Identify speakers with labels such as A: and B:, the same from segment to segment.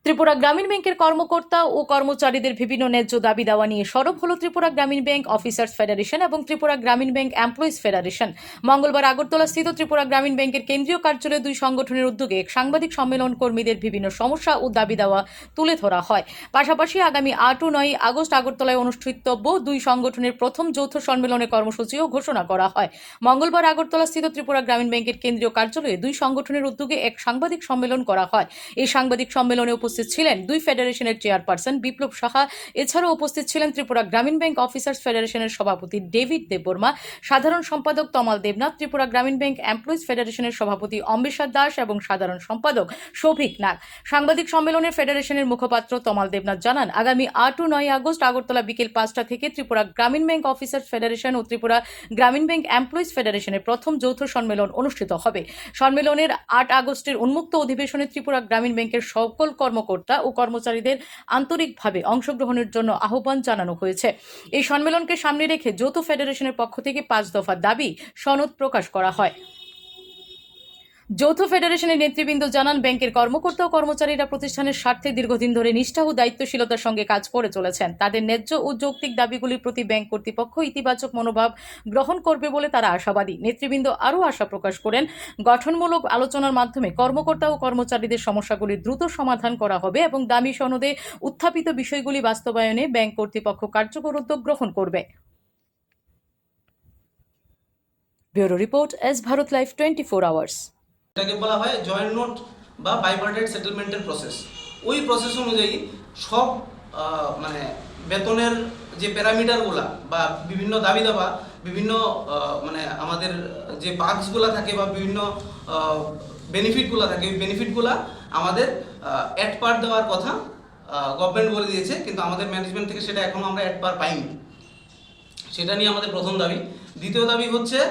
A: ত্রিপুরা গ্রামীণ ব্যাংকের কর্মকর্তা ও কর্মচারীদের বিভিন্ন ন্যায্য দাবি দেওয়া নিয়ে সরব হল ত্রিপুরা গ্রামীণ ব্যাংক অফিসার্স ফেডারেশন এবং ত্রিপুরা গ্রামীণ ব্যাংক এমপ্লয়িজ ফেডারেশন। মঙ্গলবার আগরতলাস্থিত ত্রিপুরা গ্রামীণ ব্যাংকের কেন্দ্রীয় কার্যালয়ে দুই সংগঠনের উদ্যোগে এক সাংবাদিক সম্মেলন কর্মীদের বিভিন্ন সমস্যা ও দাবি দেওয়া তুলে ধরা হয়। পাশাপাশি আগামী 8 ও 9 আগস্ট আগরতলায় অনুষ্ঠিতব্য দুই সংগঠনের প্রথম যৌথ সম্মেলনের কর্মসূচিও ঘোষণা করা হয়। মঙ্গলবার আগরতলাস্থিত ত্রিপুরা গ্রামীণ ব্যাংকের কেন্দ্রীয় কার্যালয়ে দুই সংগঠনের উদ্যোগে এক সাংবাদিক সম্মেলন করা হয়। এই সাংবাদিক সম্মেলনে উপস্থিত ছিলেন দুই ফেডারেশনের চেয়ারপারসন বিপ্লব সাহা। এছাড়াও উপস্থিত ছিলেন ত্রিপুরা গ্রামীণ ব্যাংক অফিসার্স ফেডারেশনের সভাপতি ডেভিড দেববর্মা, সাধারণ সম্পাদক তমাল দেবনাথ, ত্রিপুরা গ্রামীণ ব্যাংক এমপ্লয়িজ ফেডারেশনের সভাপতি অম্বেশ্বর দাস এবং সাধারণ সম্পাদক সৌভিক নাগ। সাংবাদিক সম্মেলনে ফেডারেশনের মুখপাত্র তমাল দেবনাথ জানান, আগামী 8 ও 9 আগস্ট আগরতলা বিকেল 5টা থেকে ত্রিপুরা গ্রামীণ ব্যাংক অফিসার্স ফেডারেশন ও ত্রিপুরা গ্রামীণ ব্যাংক এমপ্লয়িজ ফেডারেশনের প্রথম যৌথ সম্মেলন অনুষ্ঠিত হবে। সম্মেলনের 8 আগস্টের উন্মুক্ত অধিবেশনে ত্রিপুরা গ্রামীণ ব্যাংকের সকল কর্মকর্তা ও কর্মচারীদের আন্তরিকভাবে অংশগ্রহণের জন্য আহ্বান জানানো হয়েছে। এই সম্মেলনকে সামনে রেখে যৌথ ফেডারেশনের পক্ষ থেকে 5 দফা দাবি সনদ প্রকাশ করা হয়। যৌথ ফেডারেশনের নেতৃবৃন্দ জানান, ব্যাংকের কর্মকর্তা ও কর্মচারীরা প্রতিষ্ঠানের স্বার্থে দীর্ঘদিন ধরে নিষ্ঠা ও দায়িত্বশীলতার সঙ্গে কাজ করে চলেছেন। তাদের ন্যায্য ও যৌক্তিক দাবিগুলির প্রতি ব্যাংক কর্তৃপক্ষ ইতিবাচক মনোভাব গ্রহণ করবে বলে তারা আশাবাদী। নেতৃবৃন্দ আরও আশা প্রকাশ করেন, গঠনমূলক আলোচনার মাধ্যমে কর্মকর্তা ও কর্মচারীদের সমস্যাগুলির দ্রুত সমাধান করা হবে এবং দাবি সনদে উত্থাপিত বিষয়গুলি বাস্তবায়নে ব্যাংক কর্তৃপক্ষ কার্যকর উদ্যোগ গ্রহণ করবে। Bureau report, S Bharat live 24 hours.
B: এটাকে বলা হয় জয়েন্ট নোট বা বাইপার্টাইট সেটেলমেন্টের প্রসেস। ওই প্রসেস অনুযায়ী সব মানে বেতনের যে প্যারামিটারগুলা বা বিভিন্ন দাবি দাবা, বিভিন্ন মানে আমাদের যে পার্কসগুলো থাকে বা বিভিন্ন বেনিফিটগুলো থাকে, ওই বেনিফিটগুলা আমাদের অ্যাড পার দেওয়ার কথা গভর্নমেন্ট বলে দিয়েছে, কিন্তু আমাদের ম্যানেজমেন্ট থেকে সেটা এখনও আমরা অ্যাড পার পাইনি। সেটা নিয়ে আমাদের প্রথম দাবি। দ্বিতীয় দাবি হচ্ছে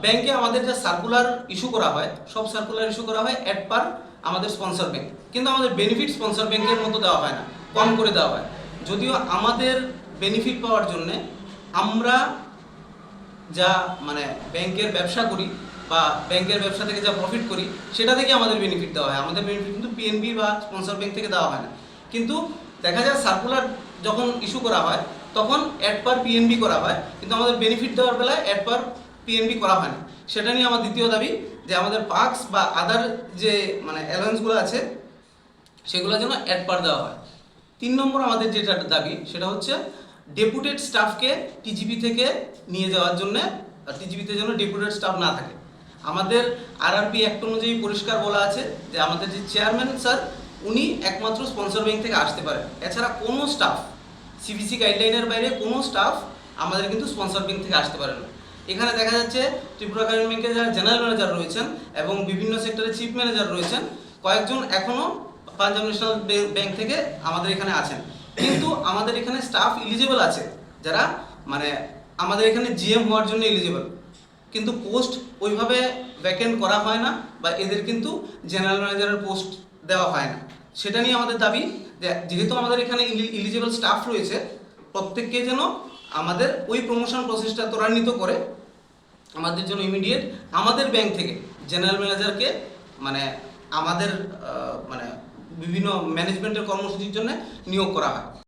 B: ব্যাংকে আমাদের যে সার্কুলার ইস্যু করা হয়, সব সার্কুলার ইস্যু করা হয় অ্যাড পার আমাদের স্পন্সর ব্যাংক, কিন্তু আমাদের বেনিফিট স্পন্সর ব্যাংকের মতো দেওয়া হয় না, কম করে দেওয়া হয়। যদিও আমাদের বেনিফিট পাওয়ার জন্যে আমরা যা মানে ব্যাংকের ব্যবসা করি বা ব্যাংকের ব্যবসা থেকে যা প্রফিট করি সেটা থেকে আমাদের বেনিফিট দেওয়া হয়। আমাদের বেনিফিট কিন্তু পিএনবি বা স্পন্সর ব্যাংক থেকে দেওয়া হয় না। কিন্তু দেখা যায় সার্কুলার যখন ইস্যু করা হয় তখন অ্যাড পার পিএনবি করা হয়, কিন্তু আমাদের বেনিফিট দেওয়ার বেলায় অ্যাড পার পিএনবি করা হয় না। সেটা নিয়ে আমার দ্বিতীয় দাবি যে আমাদের পার্কস বা আদার যে মানে অ্যালাউন্সগুলো আছে সেগুলো যেন অ্যাড পার দেওয়া হয়। 3 নম্বর আমাদের যেটা দাবি সেটা হচ্ছে ডেপুটেড স্টাফকে টিজিপি থেকে নিয়ে যাওয়ার জন্য, টিজিপিতে যেন ডেপুটেড স্টাফ না থাকে। আমাদের আরআরপি অ্যাক্ট অনুযায়ী পরিষ্কার বলা আছে যে আমাদের যে চেয়ারম্যান স্যার উনি একমাত্র স্পন্সর ব্যাংক থেকে আসতে পারেন, এছাড়া কোনো স্টাফ সিবিসি গাইডলাইনের বাইরে কোনো স্টাফ আমাদের কিন্তু স্পন্সর ব্যাংক থেকে আসতে পারে না। এখানে দেখা যাচ্ছে ত্রিপুরা গ্রামীণ ব্যাংকের যারা জেনারেল ম্যানেজার রয়েছেন এবং বিভিন্ন সেক্টরের চিফ ম্যানেজার রয়েছেন, কয়েকজন এখনও পাঞ্জাব ন্যাশনাল ব্যাংক থেকে আমাদের এখানে আছেন, কিন্তু আমাদের এখানে স্টাফ এলিজিবল আছে যারা মানে আমাদের এখানে জিএম হওয়ার জন্য এলিজিবল, কিন্তু পোস্ট ওইভাবে ভ্যাকেন্ট করা হয় না বা এদের কিন্তু জেনারেল ম্যানেজারের পোস্ট দেওয়া হয় না। সেটা নিয়ে আমাদের দাবি যে যেহেতু আমাদের এখানে এলিজিবল স্টাফ রয়েছে, প্রত্যেককে যেন আমাদের ওই প্রমোশন প্রসেসটা ত্বরান্বিত করে আমাদের জন্য ইমিডিয়েট আমাদের ব্যাংক থেকে জেনারেল ম্যানেজারকে মানে আমাদের মানে বিভিন্ন ম্যানেজমেন্টের কর্মসূচির জন্য নিয়োগ করা হয়।